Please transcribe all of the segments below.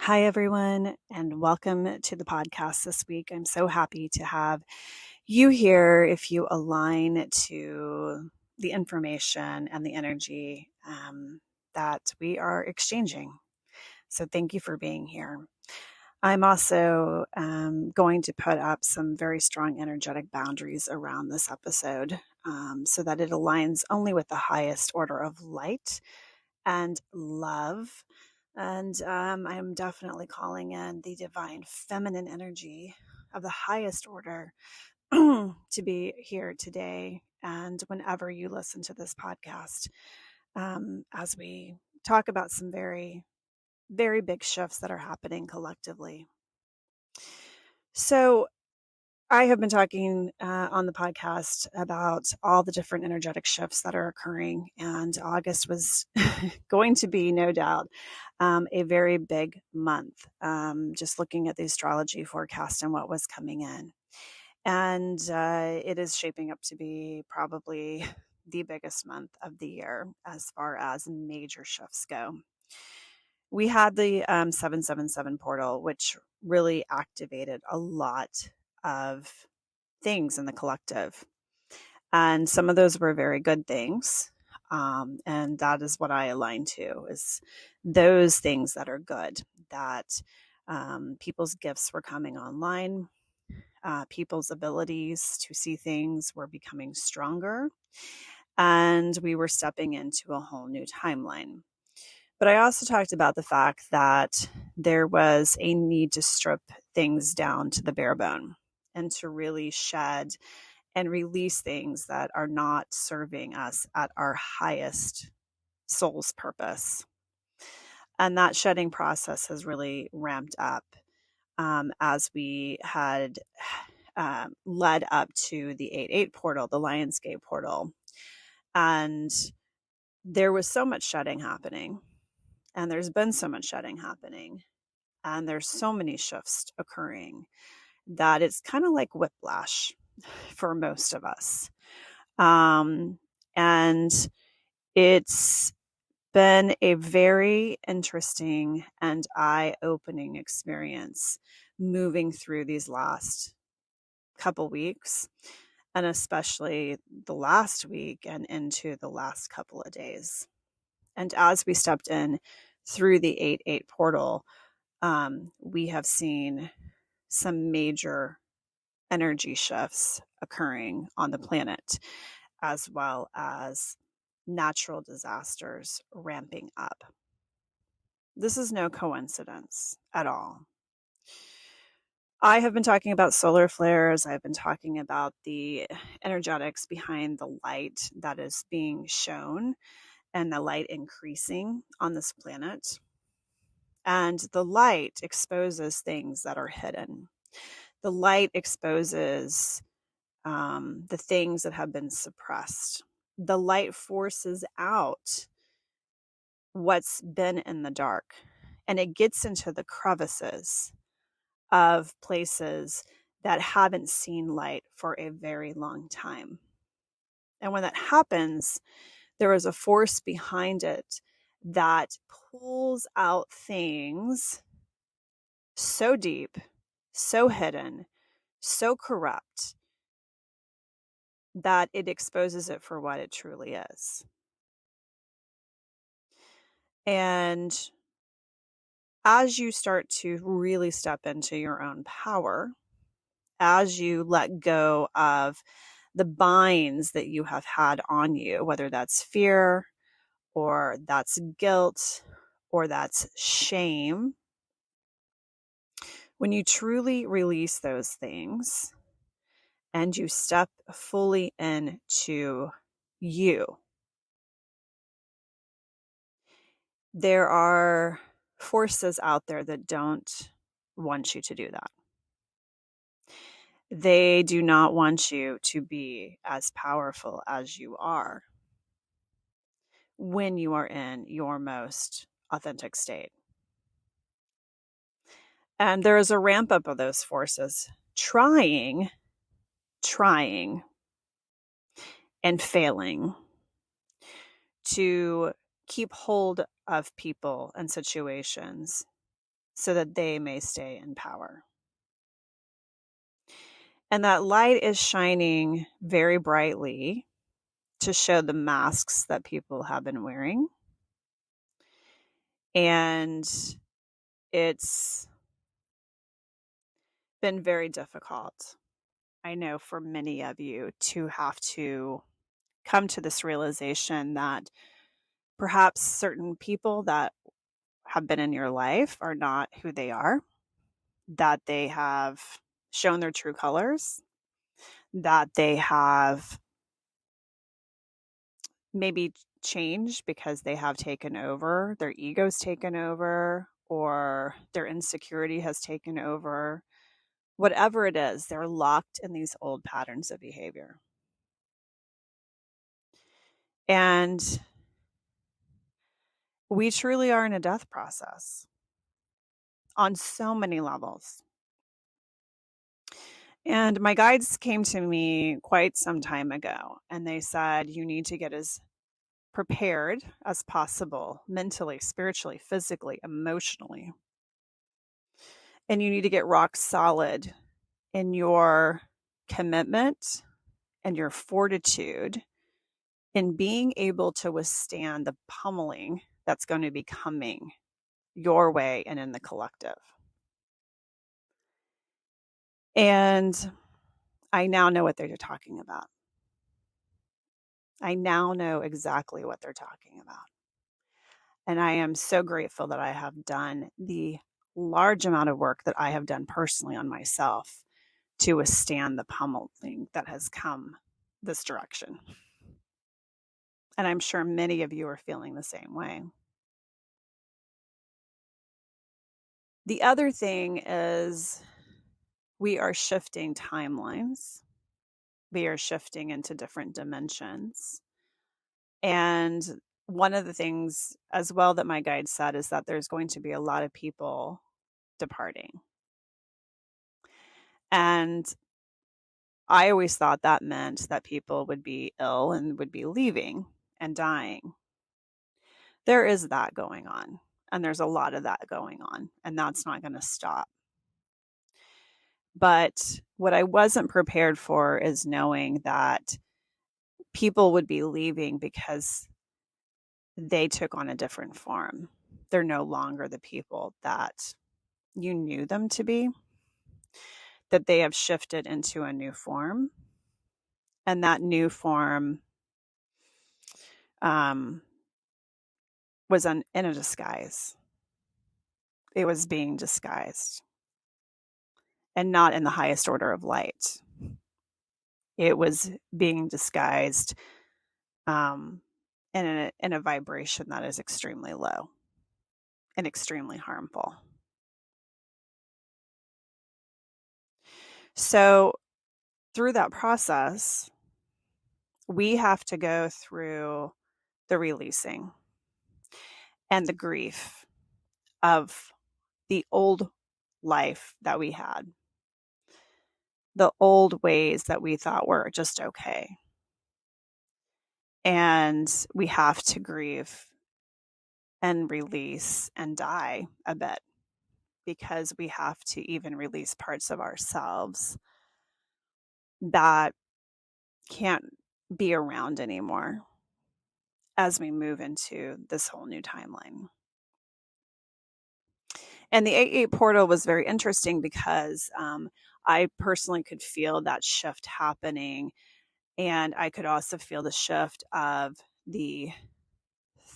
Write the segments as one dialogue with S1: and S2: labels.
S1: Hi, everyone, and welcome to the podcast this week. I'm so happy to have you here if you align to the information and the energy that we are exchanging. So, thank you for being here. I'm also going to put up some very strong energetic boundaries around this episode so that it aligns only with the highest order of light and love. And I'm definitely calling in the divine feminine energy of the highest order to be here today. And whenever you listen to this podcast, as we talk about some very, very big shifts that are happening collectively. So, I have been talking on the podcast about all the different energetic shifts that are occurring, and August was going to be, no doubt, a very big month. Just looking at the astrology forecast and what was coming in. And it is shaping up to be probably the biggest month of the year as far as major shifts go. We had the 777 portal, which really activated a lot of things in the collective. And some of those were very good things. And that is what I align to, is those things that are good, that people's gifts were coming online. People's abilities to see things were becoming stronger, and we were stepping into a whole new timeline. But I also talked about the fact that there was a need to strip things down to the bare bone and to really shed and release things that are not serving us at our highest soul's purpose. And that shedding process has really ramped up as we had led up to the 8-8 portal, the Lionsgate portal. And there was so much shedding happening. And there's been so much shedding happening. And there's so many shifts occurring that it's kind of like whiplash for most of us. And it's been a very interesting and eye-opening experience moving through these last couple weeks, and especially the last week and into the last couple of days. And as we stepped in through the 8-8 portal, we have seen some major energy shifts occurring on the planet, as well as natural disasters ramping up. This is no coincidence at all. I have been talking about solar flares. I've been talking about the energetics behind the light that is being shown and the light increasing on this planet. And the light exposes things that are hidden. The light exposes the things that have been suppressed. The light forces out what's been in the dark, and it gets into the crevices of places that haven't seen light for a very long time. And when that happens, there is a force behind it that pulls out things so deep, so hidden, so corrupt, that it exposes it for what it truly is. And as you start to really step into your own power, as you let go of the binds that you have had on you, whether that's fear or that's guilt or that's shame, when you truly release those things and you step fully into you, there are forces out there that don't want you to do that. They do not want you to be as powerful as you are when you are in your most authentic state. And there is a ramp up of those forces trying, and failing to keep hold of people and situations so that they may stay in power. And that light is shining very brightly to show the masks that people have been wearing. And it's been very difficult, I know, for many of you to have to come to this realization that perhaps certain people that have been in your life are not who they are, that they have shown their true colors, that they have maybe changed because they have taken over, their ego's taken over, or their insecurity has taken over. Whatever it is, they're locked in these old patterns of behavior. And we truly are in a death process on so many levels. And my guides came to me quite some time ago, and they said, you need to get as prepared as possible, mentally, spiritually, physically, emotionally. And you need to get rock solid in your commitment and your fortitude in being able to withstand the pummeling that's going to be coming your way and in the collective. And I now know what they're talking about. I now know exactly what they're talking about. And I am so grateful that I have done the large amount of work that I have done personally on myself to withstand the pummeling that has come this direction. And I'm sure many of you are feeling the same way. The other thing is we are shifting timelines. We are shifting into different dimensions. And one of the things as well that my guide said is that there's going to be a lot of people departing. And I always thought that meant that people would be ill and would be leaving and dying. There is that going on, and there's a lot of that going on, and that's not going to stop. But what I wasn't prepared for is knowing that people would be leaving because they took on a different form. They're no longer the people that you knew them to be, that they have shifted into a new form. And that new form was in a disguise. It was being disguised and not in the highest order of light. It was being disguised in a vibration that is extremely low and extremely harmful. So through that process, we have to go through the releasing and the grief of the old life that we had, the old ways that we thought were just okay. And we have to grieve and release and die a bit, because we have to even release parts of ourselves that can't be around anymore as we move into this whole new timeline. And the 8-8 portal was very interesting because I personally could feel that shift happening. And I could also feel the shift of the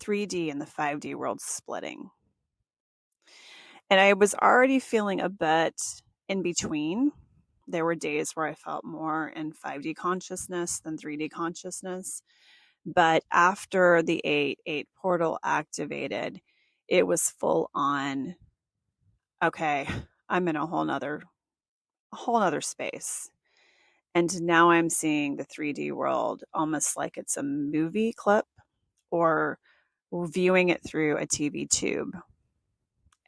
S1: 3D and the 5D world splitting. And I was already feeling a bit in between. There were days where I felt more in 5D consciousness than 3D consciousness. But after the 8-8 portal activated, it was full on, okay, I'm in a whole nother space. And now I'm seeing the 3D world almost like it's a movie clip or viewing it through a TV tube.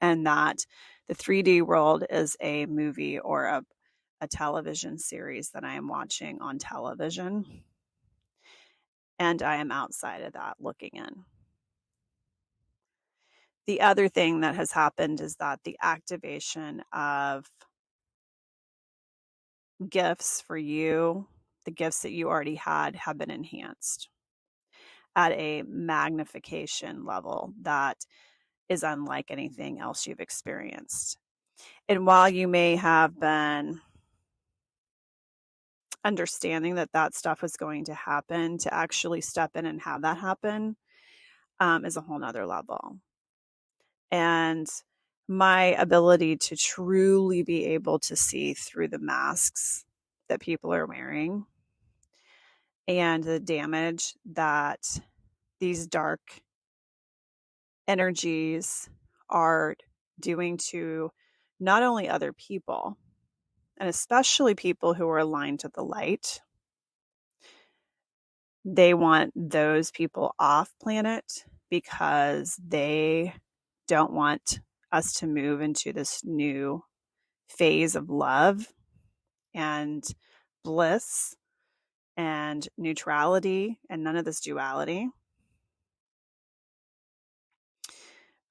S1: And that the 3D world is a movie or a television series that I am watching on television. And I am outside of that looking in. The other thing that has happened is that the activation of gifts for you, the gifts that you already had, have been enhanced at a magnification level that is unlike anything else you've experienced. And while you may have been understanding that that stuff was going to happen, to actually step in and have that happen is a whole nother level. And my ability to truly be able to see through the masks that people are wearing and the damage that these dark energies are doing to not only other people, and especially people who are aligned to the light. They want those people off planet because they don't want us to move into this new phase of love and bliss and neutrality and none of this duality.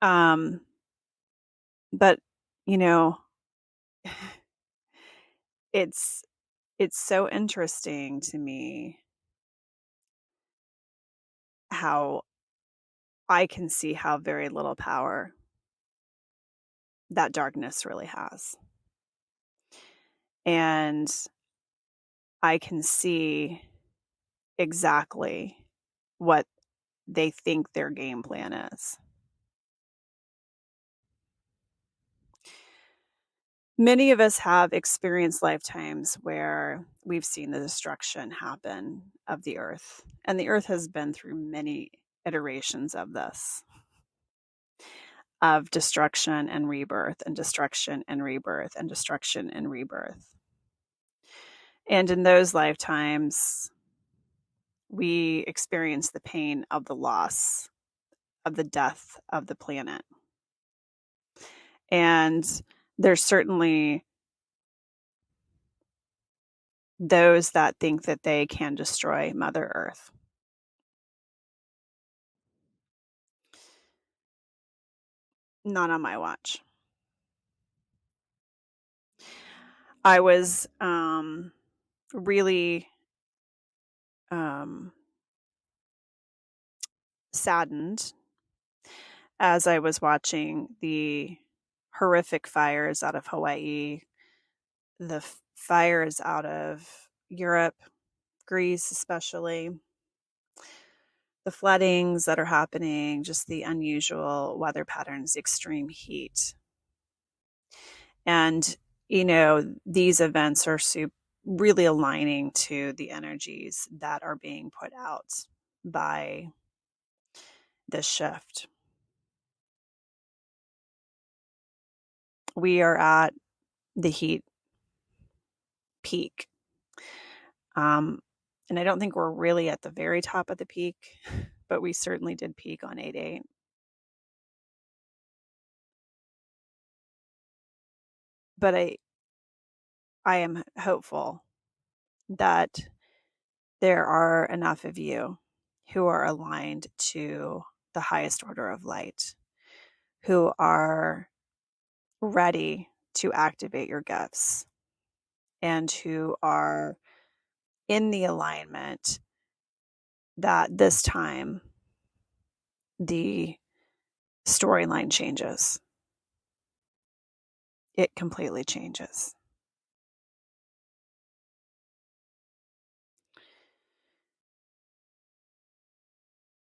S1: But you know, it's so interesting to me how I can see how very little power that darkness really has. And I can see exactly what they think their game plan is. Many of us have experienced lifetimes where we've seen the destruction happen of the earth, and the earth has been through many iterations of this, of destruction and rebirth and destruction and rebirth and destruction and rebirth. And in those lifetimes, we experience the pain of the loss, of the death of the planet. And there's certainly those that think that they can destroy Mother Earth. Not on my watch. I was really saddened as I was watching the horrific fires out of Hawaii, the fires out of Europe, Greece especially, the floodings that are happening, just the unusual weather patterns, the extreme heat. And, these events are really aligning to the energies that are being put out by this shift. We are at the heat peak. And I don't think we're really at the very top of the peak, but we certainly did peak on 8/8. But I am hopeful that there are enough of you who are aligned to the highest order of light, who are ready to activate your gifts, and who are in the alignment that this time the storyline changes. It completely changes.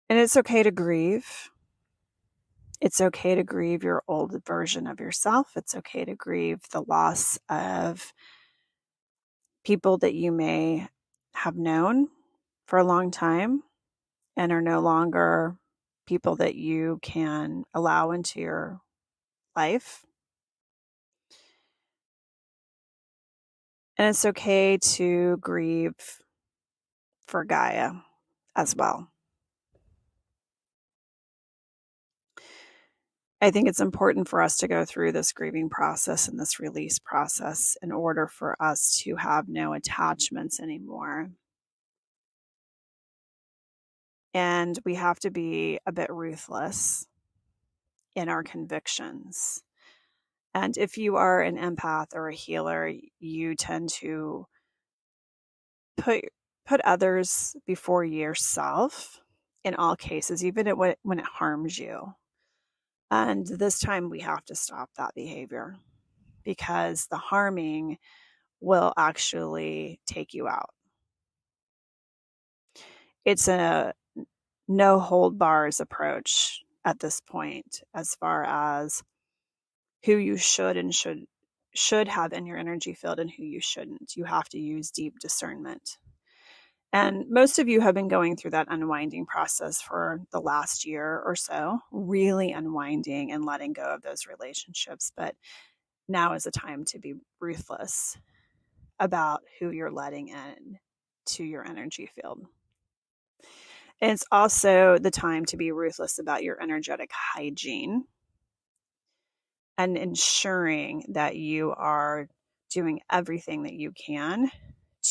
S1: And it's okay to grieve. It's okay to grieve your old version of yourself. It's okay to grieve the loss of people that you may have known for a long time and are no longer people that you can allow into your life. And it's okay to grieve for Gaia as well. I think it's important for us to go through this grieving process and this release process in order for us to have no attachments anymore. And we have to be a bit ruthless in our convictions. And if you are an empath or a healer, you tend to put others before yourself in all cases, even when it harms you. And this time we have to stop that behavior, because the harming will actually take you out. It's a no hold bars approach at this point, as far as who you should have in your energy field and who you shouldn't. You have to use deep discernment. And most of you have been going through that unwinding process for the last year or so, really unwinding and letting go of those relationships. But now is a time to be ruthless about who you're letting in to your energy field. And it's also the time to be ruthless about your energetic hygiene and ensuring that you are doing everything that you can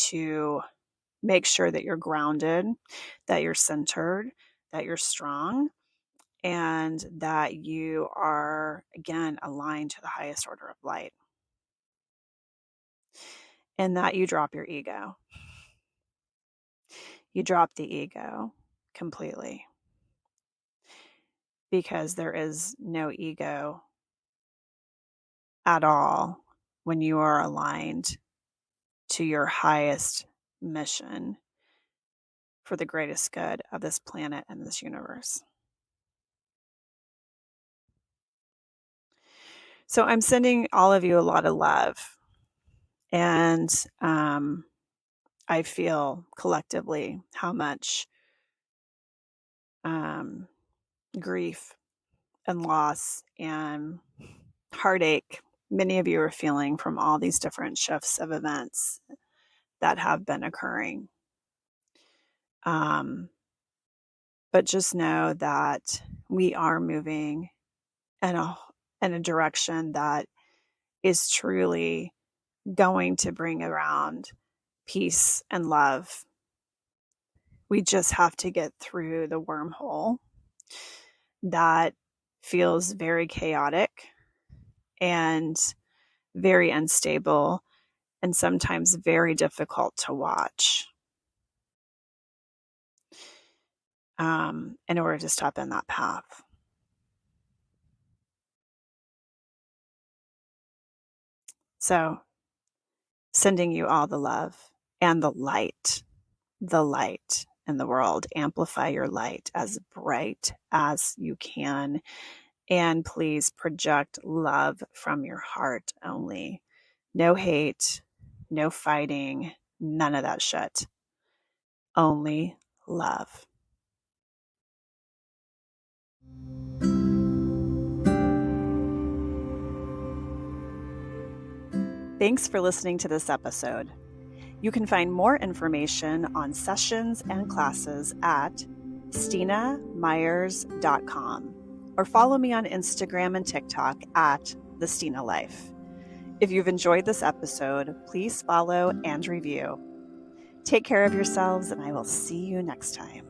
S1: to make sure that you're grounded, that you're centered, that you're strong, and that you are, again, aligned to the highest order of light. And that you drop your ego. You drop the ego completely, because there is no ego at all when you are aligned to your highest mission for the greatest good of this planet and this universe. So I'm sending all of you a lot of love. And I feel collectively how much grief and loss and heartache many of you are feeling from all these different shifts of events that have been occurring. But just know that we are moving in a direction that is truly going to bring around peace and love. We just have to get through the wormhole that feels very chaotic and very unstable and sometimes very difficult to watch, in order to step in that path. So, sending you all the love and the light in the world. Amplify your light as bright as you can. And please project love from your heart only. No hate, no fighting, none of that shit. Only love. Thanks for listening to this episode. You can find more information on sessions and classes at StinaMyers.com, or follow me on Instagram and TikTok at The Stina Life. If you've enjoyed this episode, please follow and review. Take care of yourselves, and I will see you next time.